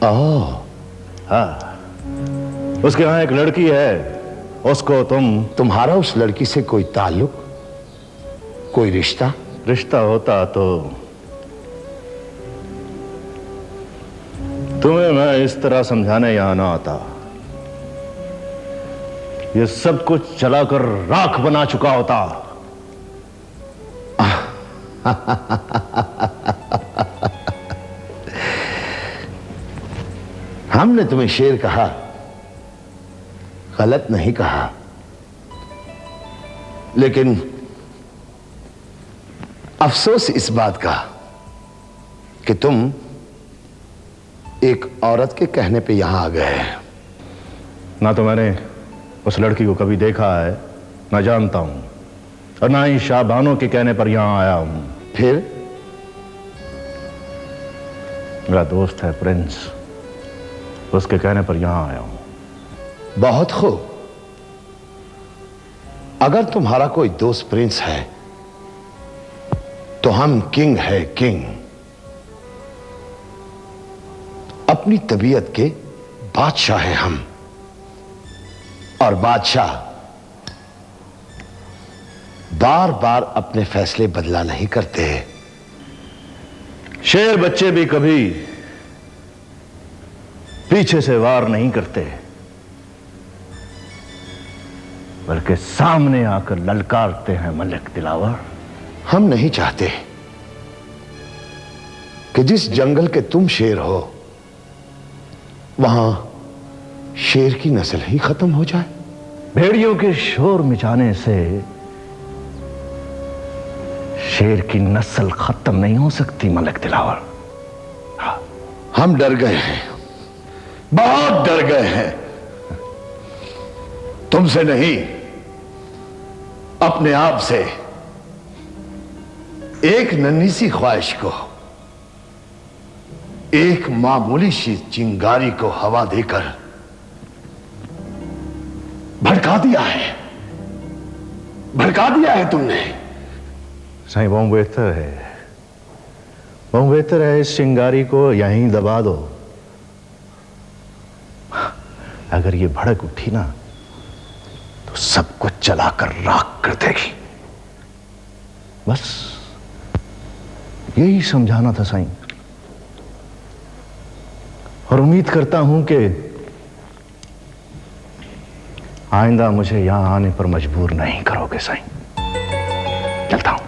ओह, हाँ, उसके यहाँ एक लड़की है, उसको तुम्हारा उस लड़की से कोई ताल्लुक, कोई रिश्ता? रिश्ता होता तो तुम्हें मैं इस तरह समझाने यहां ना आता। ये सब कुछ चलाकर राख बना चुका होता। हमने तुम्हें शेर कहा, गलत नहीं कहा, लेकिन अफसोस इस बात का कि तुम एक औरत के कहने पे यहां आ गए हैं। ना तो मैंने उस लड़की को कभी देखा है, ना जानता हूं, और ना ही शाहबानो के कहने पर यहां आया हूं। फिर? मेरा दोस्त है प्रिंस, उसके कहने पर यहां आया हूं। बहुत खूब। अगर तुम्हारा कोई दोस्त प्रिंस है तो हम किंग है, किंग। अपनी तबीयत के बादशाह हैं हम, और बादशाह बार बार अपने फैसले बदला नहीं करते। शेर बच्चे भी कभी पीछे से वार नहीं करते, बल्कि सामने आकर ललकारते हैं मलिक दिलावर। हम नहीं चाहते कि जिस जंगल के तुम शेर हो वहां शेर की नस्ल ही खत्म हो जाए। भेड़ियों के शोर मिटाने से शेर की नस्ल खत्म नहीं हो सकती मलिक दिलावर। हाँ। हम डर गए हैं, बहुत डर गए हैं। तुमसे नहीं, अपने आप से। एक नन्ही सी ख्वाहिश को, एक मामूली सी चिंगारी को हवा देकर भड़का दिया है, भड़का दिया है तुमने। सही, बहुत बेहतर है, बहुत बेहतर है। इस चिंगारी को यहीं दबा दो। अगर ये भड़क उठी ना तो सब कुछ जलाकर राख कर देगी। बस यही समझाना था साईं, और उम्मीद करता हूं कि आइंदा मुझे यहां आने पर मजबूर नहीं करोगे साईं। चलता हूं।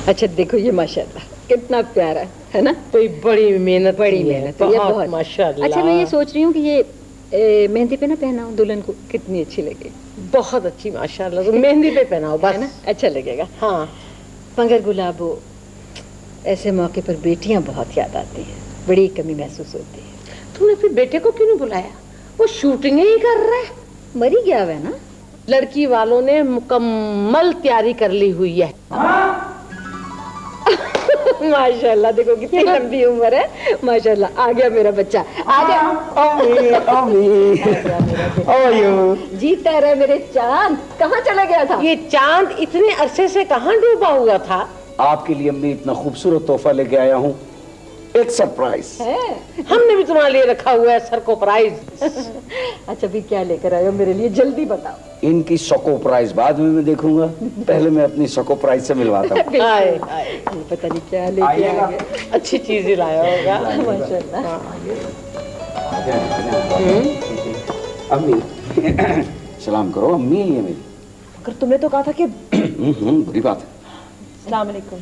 अच्छा देखो ये माशाल्लाह कितना प्यारा है ना। तो ये बड़ी मेहनत है बहुत माशाल्लाह। अच्छा मैं ये सोच रही हूँ कि ये मेहंदी पे ना पहनाऊं दुल्हन को, कितनी अच्छी लगे। बहुत अच्छी माशाल्लाह। तो मेहंदी पे पहनाओ बस ना, अच्छा लगेगा। हाँ, मगर गुलाबो ऐसे मौके पर बेटियां बहुत याद आती हैं, बड़ी कमी महसूस होती है। तूने फिर बेटे को क्यों नहीं बुलाया? वो शूटिंग ही कर रहा है। मरी गया है ना। लड़की वालों ने मुकम्मल तैयारी कर ली हुई है। माशाल्लाह, देखो कितनी लंबी उम्र है। माशाल्लाह, आ गया मेरा बच्चा, आ गया। जीता रहे मेरे चांद। कहाँ चला गया था? ये चांद इतने अरसे से कहाँ डूबा हुआ था? आपके लिए अम्मी इतना खूबसूरत तोहफा लेके आया हूँ, एक सरप्राइज है। हमने भी तुम्हारे लिए रखा हुआ है सरप्राइज। अच्छा, भी क्या लेकर आए हो मेरे लिए, जल्दी बताओ। इनकी सरप्राइज बाद में मैं देखूंगा, पहले मैं अपनी सरप्राइज से मिलवाता हूँ। पता नहीं क्या लेके आ गए। अच्छी चीज ही लाया होगा। माशाल्लाह। अम्मी सलाम करो, अम्मी है मेरी। मगर तुमने तो कहा था कि बुरी बात है। अस्सलाम वालेकुम।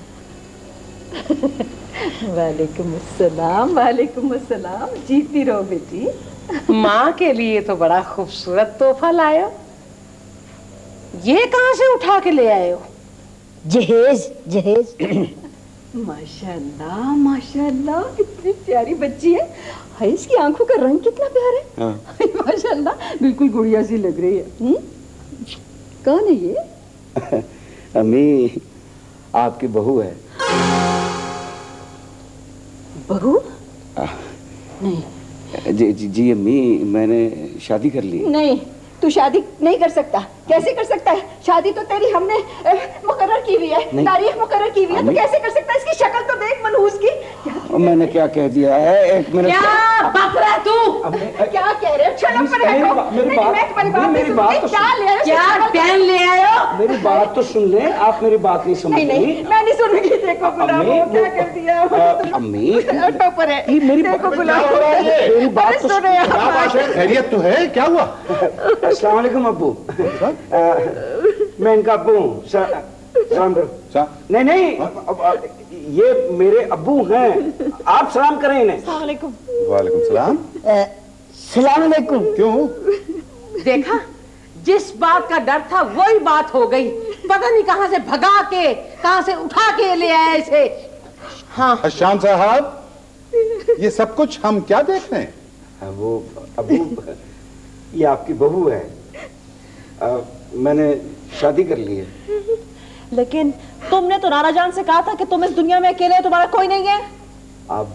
वालेकुम अस्सलाम, वालेकुम अस्सलाम। जीती रहो बेटी। माँ के लिए तो बड़ा खूबसूरत तोहफा लाए हो। ये कहाँ से उठा के ले आए हो? जहेज जहेज। माशाल्लाह माशाल्लाह, कितनी प्यारी बच्ची है। हाय, इसकी आंखों का रंग कितना प्यारा है। हाँ। माशाल्लाह, बिल्कुल गुड़िया सी लग रही है। कौन है ये? अम्मी आपकी बहू है। बहू? नहीं जी अम्मी, मैंने शादी कर ली। नहीं, तू शादी नहीं कर सकता। कैसे कर सकता है? शादी तो तेरी हमने मुकर्रर की हुई है, तारीख मुकर्रर की हुई है। तू कैसे कर सकता है? इसकी शक्ल तो देख मनहूस की। मैंने क्या कह दिया है? एक मिनट। क्या बक रहा है तू? क्या कह रहे हो? चलो पर मेरी बात तो क्या ले आए हो? क्या पहन ले आए हो? मेरी बात तो सुन ले। आप मेरी बात नहीं समझ नहीं, रही। मैं नहीं सुनूंगी। देखो गुलाब, क्या कर दिया। अम्मी ऑटो पर है। मेरी देखो गुलाब, मेरी बात तो सुनो आप। खैरियत तो है? क्या हुआ? अस्सलाम वालेकुम अब्बू। मैं इनका अब्बू हूँ। सलाम करो। नहीं नहीं, ये मेरे अब्बू हैं, आप सलाम करें इन्हें। वालेकुम। वालेकुम सलाम। सलाम वालेकुम। क्यों? देखा, जिस बात का डर था वही बात हो गई। पता नहीं कहाँ से भगा के, कहाँ से उठा के ले आए इसे। हाँ, शान साहब, ये सब कुछ हम क्या देख रहे हैं? वो अब्बू, ये आपकी बहू है। मैंने शादी कर ली है। लेकिन तुमने तो नाना जान से कहा था कि तुम इस दुनिया में अकेले हो, तुम्हारा कोई नहीं है। अब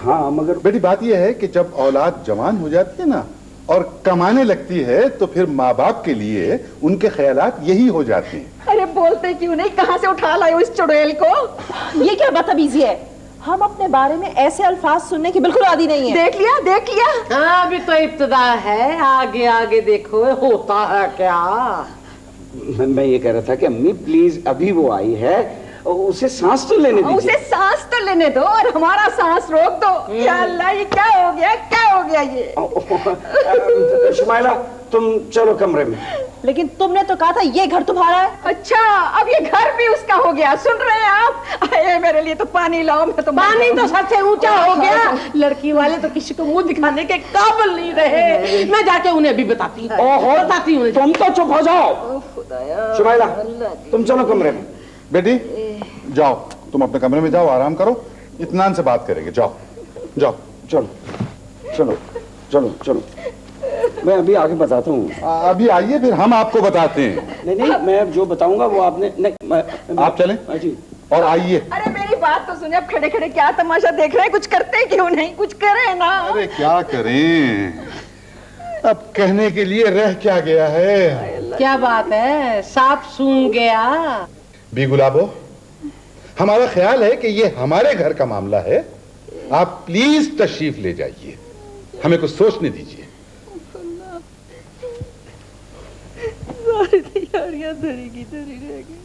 हाँ, मगर बेटी बात यह है कि जब औलाद जवान हो जाती है ना और कमाने लगती है तो फिर माँ बाप के लिए उनके ख्यालात यही हो जाते हैं। अरे बोलते क्यों नहीं? कहाँ से उठा लाए हो इस चुड़ैल को? ये क्या बदतमीजी है? हम अपने बारे में ऐसे अल्फाज सुनने की बिल्कुल आदी नहीं है। देख लिया, देख लिया। हाँ, अभी तो इब्तिदा है, आगे आगे देखो होता है क्या। मैं ये कह रहा था कि अम्मी प्लीज, अभी वो आई है, उसे सांस तो लेने दीजिए। उसे सांस तो लेने दो और हमारा सांस रोक दो। या अल्लाह, ये क्या हो गया? क्या हो गया ये? शुमाइला, तुम चलो कमरे में। लेकिन तुमने तो कहा था ये घर तुम्हारा है। अच्छा, अब ये घर भी उसका हो गया। सुन रहे हैं आप? अरे मेरे लिए तो पानी लाओ। मैं तो पानी तो सबसे ऊंचा हो गया। लड़की वाले तो किसी को मुंह दिखाने के काबिल नहीं रहे। मैं जाके उन्हें अभी बताती हूँ। बताती हूँ। तुम तो चुप हो जाओ। शुमाइला, तुम चलो कमरे में। बेटी जाओ, तुम अपने कमरे में जाओ, आराम करो, इत्मीनान से बात करेंगे। जाओ जाओ। चलो चलो चलो चलो, मैं अभी आगे बताता हूँ। अभी आइए, फिर हम आपको बताते हैं। नहीं नहीं, मैं जो बताऊंगा वो आपने नहीं, आप चलें जी। और आइए। अरे मेरी बात तो सुनिए। अब खड़े खड़े क्या तमाशा देख रहे हैं? कुछ करते क्यों नहीं? कुछ करें ना। अरे क्या करें, अब कहने के लिए रह क्या गया है। क्या बात है, सांप सूंघ गया। बी गुलाबो, हमारा ख्याल है कि ये हमारे घर का मामला है। आप प्लीज तशरीफ ले जाइए, हमें कुछ सोचने दीजिए। सारी तैयारियां धरी की धरी रह गई।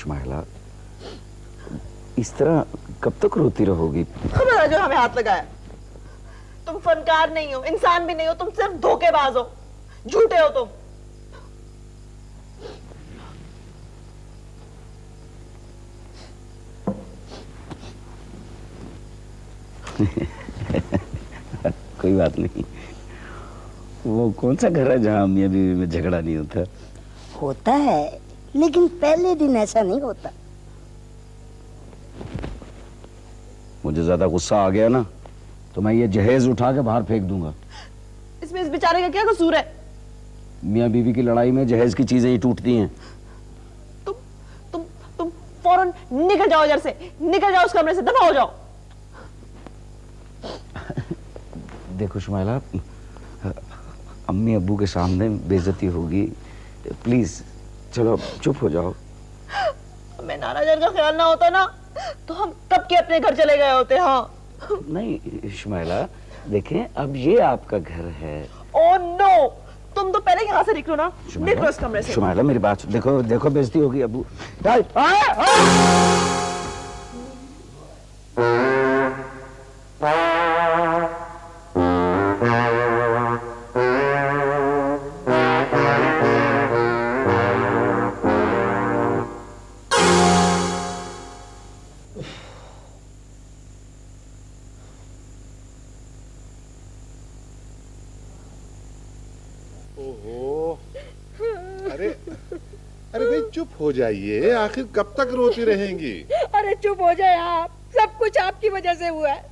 शुमाइला, इस तरह कब तक रोती रहोगी? खबर जो हमें हाथ लगाया। तुम फनकार नहीं हो, इंसान भी नहीं हो, तुम सिर्फ धोखेबाज हो, झूठे हो तुम। कोई बात नहीं। वो कौन सा घर है जहां अम्मी बीवी में झगड़ा नहीं होता? होता है, लेकिन पहले दिन ऐसा नहीं होता। मुझे ज्यादा गुस्सा आ गया ना तो मैं ये जहेज उठा के बाहर फेंक दूंगा। इसमें इस बेचारे का क्या कसूर है? मियाँ बीवी की लड़ाई में जहेज की चीजें ही टूटती हैं। तुम फौरन निकल जाओ इधर से, निकल जाओ उस कमरे से, दफा हो जाओ। देखो शुमाइला, अम्मी अब्बू के सामने बेइज्जती होगी, प्लीज चलो चुप हो जाओ। हमें नाना जान का ख्याल ना होता ना तो हम कब के अपने घर चले गए होते। हाँ नहीं शुमाइला, देखें अब ये आपका घर है। ओह नो, तुम तो पहले यहाँ से निकलो ना, निकलो इस कमरे से। शुमाइला मेरी बात देखो, देखो बेइज्जती होगी अब्बू। ओहो, अरे अरे भाई चुप हो जाइए, आखिर कब तक रोती रहेंगी? अरे चुप हो जाए आप, सब कुछ आपकी वजह से हुआ है।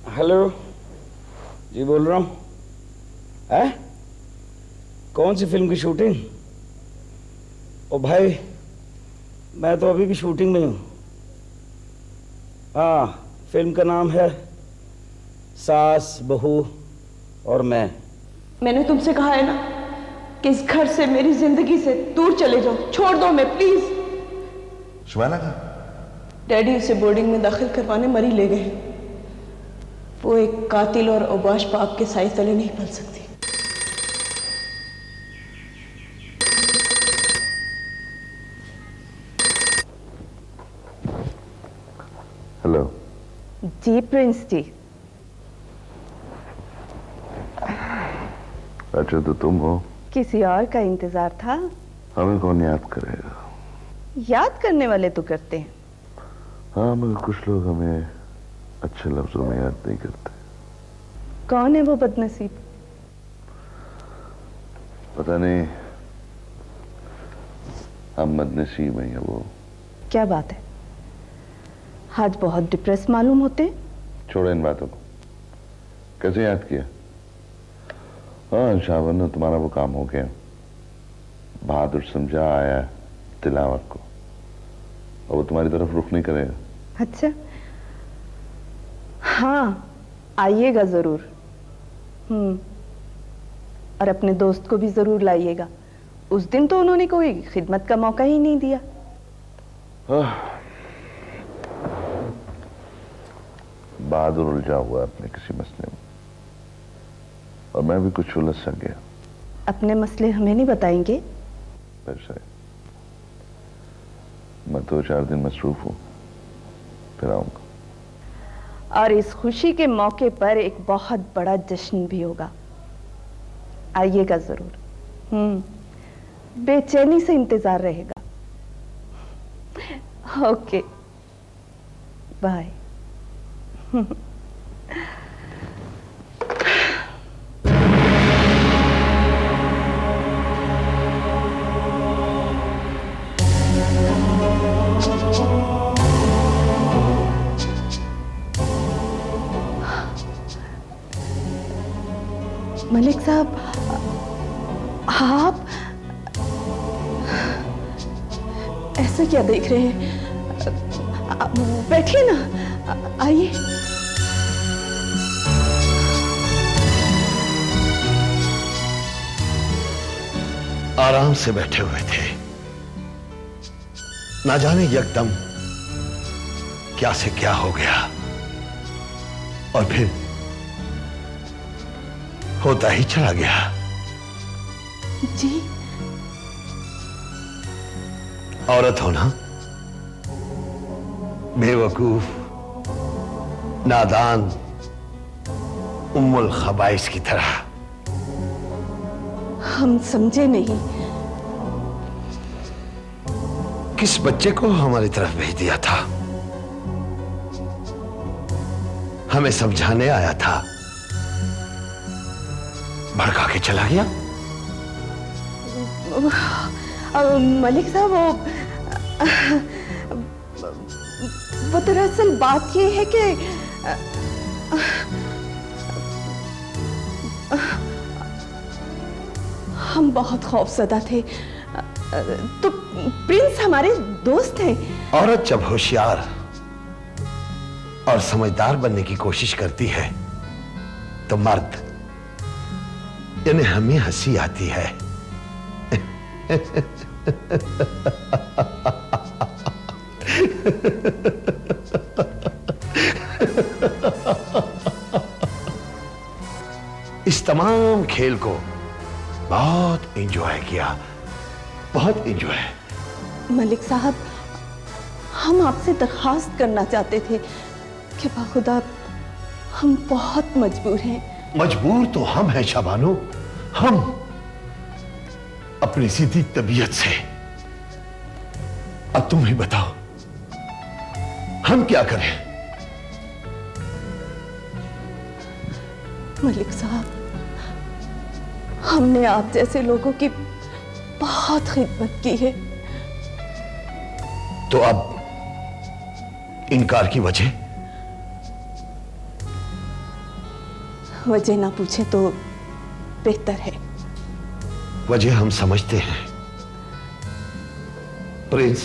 हेलो जी, बोल रहा हूँ। है कौन सी फिल्म की शूटिंग? ओ भाई, मैं तो अभी भी शूटिंग में हूँ। हाँ, फिल्म का नाम है सास बहू और मैं। मैंने तुमसे कहा है ना कि इस घर से, मेरी जिंदगी से दूर चले जाओ, छोड़ दो मैं, प्लीज। शुमाइला का डैडी उसे बोर्डिंग में दाखिल करवाने मरी ले गए। वो एक कातिल और औबाश पाप के साए तले नहीं पल सकती। हेलो जी प्रिंस जी। अच्छा तो तुम हो? किसी और का इंतजार था। हमें कौन याद करेगा? याद करने वाले तो करते हैं। हाँ, मगर कुछ लोग हमें अच्छे लफ्जों में याद नहीं करते। कौन है वो बदनसीब? पता नहीं, हम बदनसीब हैं या वो। क्या बात है, आज बहुत डिप्रेस मालूम होते। छोड़ो इन बातों को, कैसे याद किया? हाँ शाबानो, तुम्हारा वो काम हो गया। बहादुर समझा आया तिलावत को, और वो तुम्हारी तरफ रुख नहीं करेगा। अच्छा हाँ, आइएगा जरूर। और अपने दोस्त को भी जरूर लाइएगा। उस दिन तो उन्होंने कोई खिदमत का मौका ही नहीं दिया। बहादुर उलझा हुआ अपने किसी मसले में, और मैं भी कुछ उलझ सा गया। अपने मसले हमें नहीं बताएंगे? वैसे मैं 2-4 दिन मसरूफ हूं, फिर आऊंगा। और इस खुशी के मौके पर एक बहुत बड़ा जश्न भी होगा, आइएगा जरूर। बेचैनी से इंतजार रहेगा। Okay bye. मलिक साहब, आप ऐसा क्या देख रहे हैं? बैठिए ना, आइए। आराम से बैठे हुए थे, ना जाने यकदम क्या से क्या हो गया, और फिर होता ही चला गया। जी? औरत हो ना, बेवकूफ, नादान, उम्मुल खबाइस की तरह। हम समझे नहीं। किस बच्चे को हमारी तरफ भेज दिया था? हमें समझाने आया था, भड़का के चला गया। मलिक साहब, वो दरअसल बात ये है कि हम बहुत खौफजदा थे, तो प्रिंस हमारे दोस्त हैं। औरत जब होशियार और समझदार बनने की कोशिश करती है तो मर्द, इन्हें हमें हंसी आती है। इस तमाम खेल को बहुत एंजॉय किया, बहुत एंजॉय। मलिक साहब, हम आपसे दरखास्त करना चाहते थे कि बाखुदा हम बहुत मजबूर हैं। मजबूर तो हम हैं शाबानो, हम अपनी सीधी तबीयत से। अब तुम ही बताओ, हम क्या करें? मलिक साहब, हमने आप जैसे लोगों की बहुत खिदमत की है। तो अब इनकार की वजह? वजह ना पूछे तो बेहतर है। वजह हम समझते हैं। प्रिंस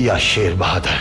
या शेर बहादुर,